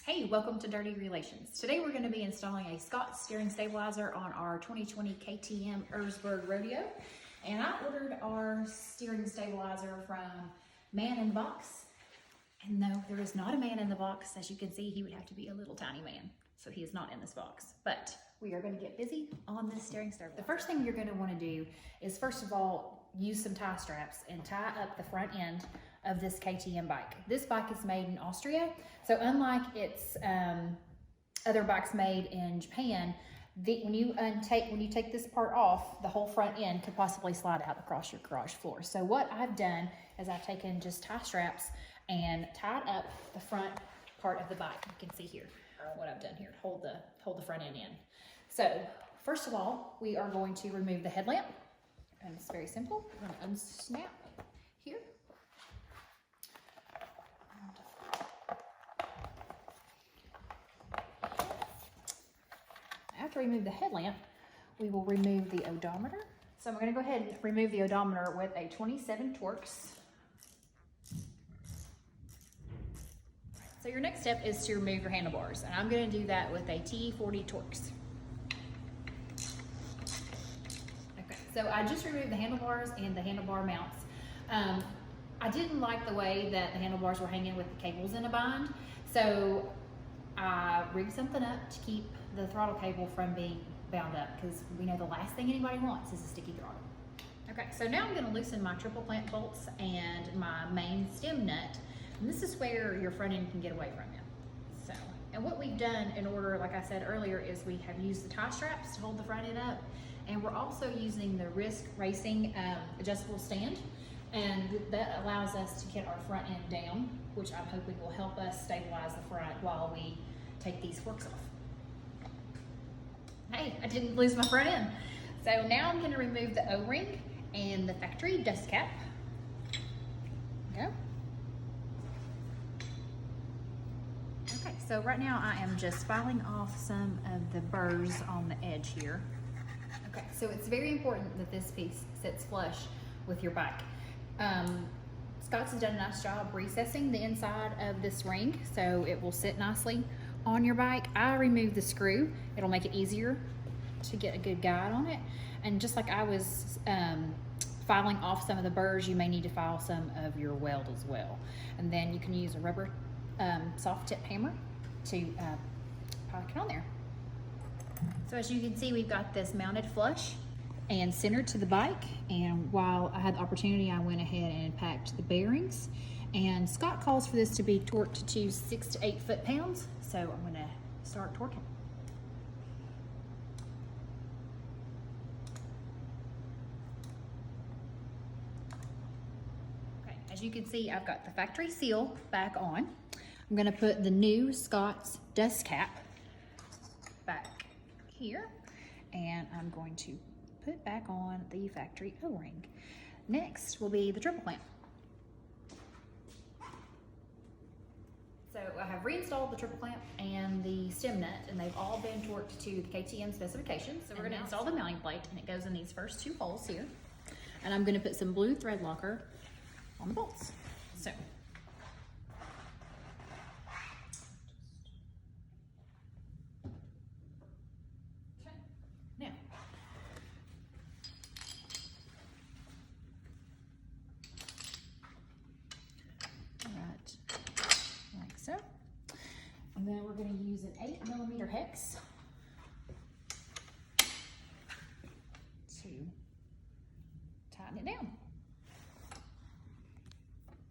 Hey, welcome to Dirty Relations. Today we're going to be installing a Scott steering stabilizer on our 2020 KTM Erzbergrodeo. And I ordered our steering stabilizer from Man in the Box. And no, there is not a man in the box. As you can see, he would have to be a little tiny man. So he is not in this box. But we are going to get busy on this steering stabilizer. The first thing you're going to want to do is, first of all, use some tie straps and tie up the front end of this KTM bike. This bike is made in Austria, so unlike its other bikes made in Japan, when you take this part off, the whole front end could possibly slide out across your garage floor. So what I've done is I've taken just tie straps and tied up the front part of the bike. You can see here what I've done here to hold the front end in. So first of all, we are going to remove the headlamp, and it's very simple. We're going to unsnap here. After we remove the headlamp, we will remove the odometer. So I'm going to go ahead and remove the odometer with a 27 Torx. So your next step is to remove your handlebars, and I'm going to do that with a T40 Torx. Okay, so I just removed the handlebars and the handlebar mounts. I didn't like the way that the handlebars were hanging with the cables in a bind, so I rigged something up to keep the throttle cable from being bound up, because we know the last thing anybody wants is a sticky throttle. Okay, so now I'm going to loosen my triple clamp bolts and my main stem nut, and this is where your front end can get away from you. So, and what we've done in order, like I said earlier, is we have used the tie straps to hold the front end up, and we're also using the Risk Racing adjustable stand, and that allows us to get our front end down, which I'm hoping will help us stabilize the front while we take these forks off. Hey, I didn't lose my front end. So now I'm going to remove the O-ring and the factory dust cap. There we go. Okay, so right now I am just filing off some of the burrs on the edge here. Okay, so it's very important that this piece sits flush with your bike. Scott's has done a nice job recessing the inside of this ring so it will sit nicely on your bike. I removed the screw. It'll make it easier to get a good guide on it. And just like I was filing off some of the burrs, you may need to file some of your weld as well. And then you can use a rubber soft tip hammer to pack it on there. So as you can see, we've got this mounted flush and centered to the bike, and while I had the opportunity, I went ahead and packed the bearings. And Scott calls for this to be torqued to 6 to 8 foot-pounds, so I'm going to start torquing. Okay, as you can see, I've got the factory seal back on. I'm going to put the new Scott's dust cap back here, and I'm going to put back on the factory O-ring. Next will be the triple clamp. So I have reinstalled the triple clamp and the stem nut, and they've all been torqued to the KTM specifications. So we're going to install the mounting plate, and it goes in these first 2 holes here. And I'm going to put some blue thread locker on the bolts. So okay, now like so. And then we're going to use an 8mm hex to tighten it down.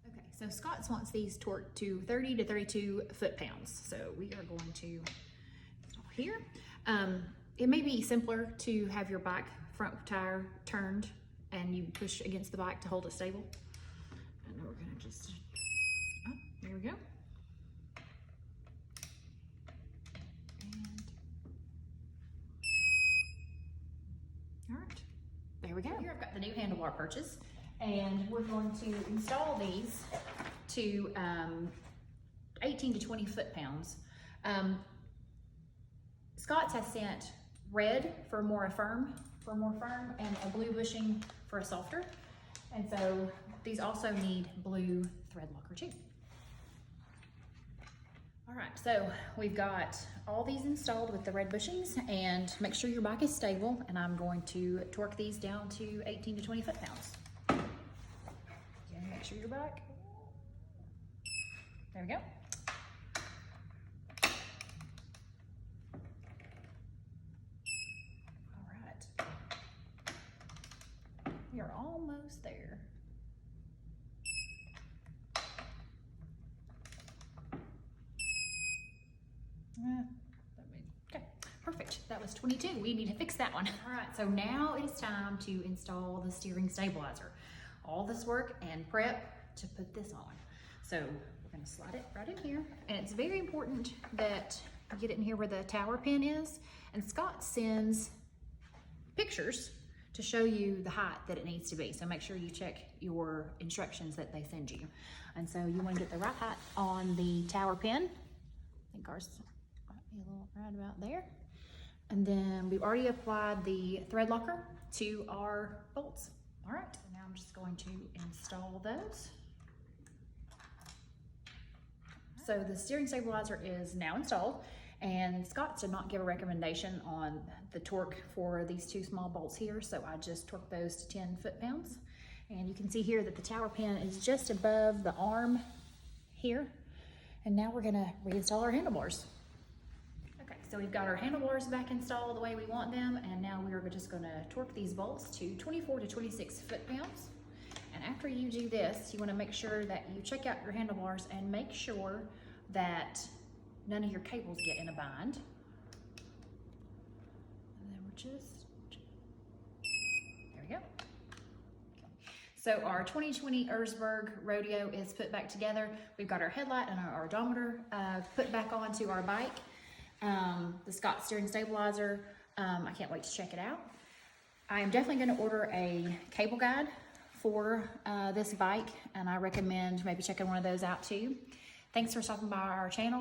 Okay, so Scott's wants these torqued to 30 to 32 foot-pounds. So we are going to install here. It may be simpler to have your bike front tire turned and you push against the bike to hold it stable. And then we're going to just, oh, there we go. All right, there we go. Here I've got the new handlebar purchase, and we're going to install these to 18 to 20 foot-pounds. Scott's has sent red for more firm, and a blue bushing for a softer. And so these also need blue thread locker too. All right, so we've got all these installed with the red bushings, and make sure your bike is stable, and I'm going to torque these down to 18 to 20 foot-pounds. Again, make sure your bike, there we go. All right, we are almost there. Okay, perfect. That was 22. We need to fix that one. All right, so now it is time to install the steering stabilizer. All this work and prep to put this on. So we're gonna slide it right in here. And it's very important that you get it in here where the tower pin is. And Scott sends pictures to show you the height that it needs to be. So make sure you check your instructions that they send you. And so you wanna get the right height on the tower pin. I think ours might be a little right about there. And then we've already applied the thread locker to our bolts. All right, now I'm just going to install those. So the steering stabilizer is now installed, and Scott did not give a recommendation on the torque for these two small bolts here, so I just torqued those to 10 foot-pounds. And you can see here that the tower pin is just above the arm here. And now we're gonna reinstall our handlebars. Okay, so we've got our handlebars back installed the way we want them, and now we are just gonna torque these bolts to 24 to 26 foot-pounds. And after you do this, you wanna make sure that you check out your handlebars and make sure that none of your cables get in a bind. And then we're just, there we go. So our 2020 Erzbergrodeo is put back together. We've got our headlight and our odometer put back onto our bike. The Scott steering stabilizer, I can't wait to check it out. I am definitely gonna order a cable guide for this bike, and I recommend maybe checking one of those out too. Thanks for stopping by our channel.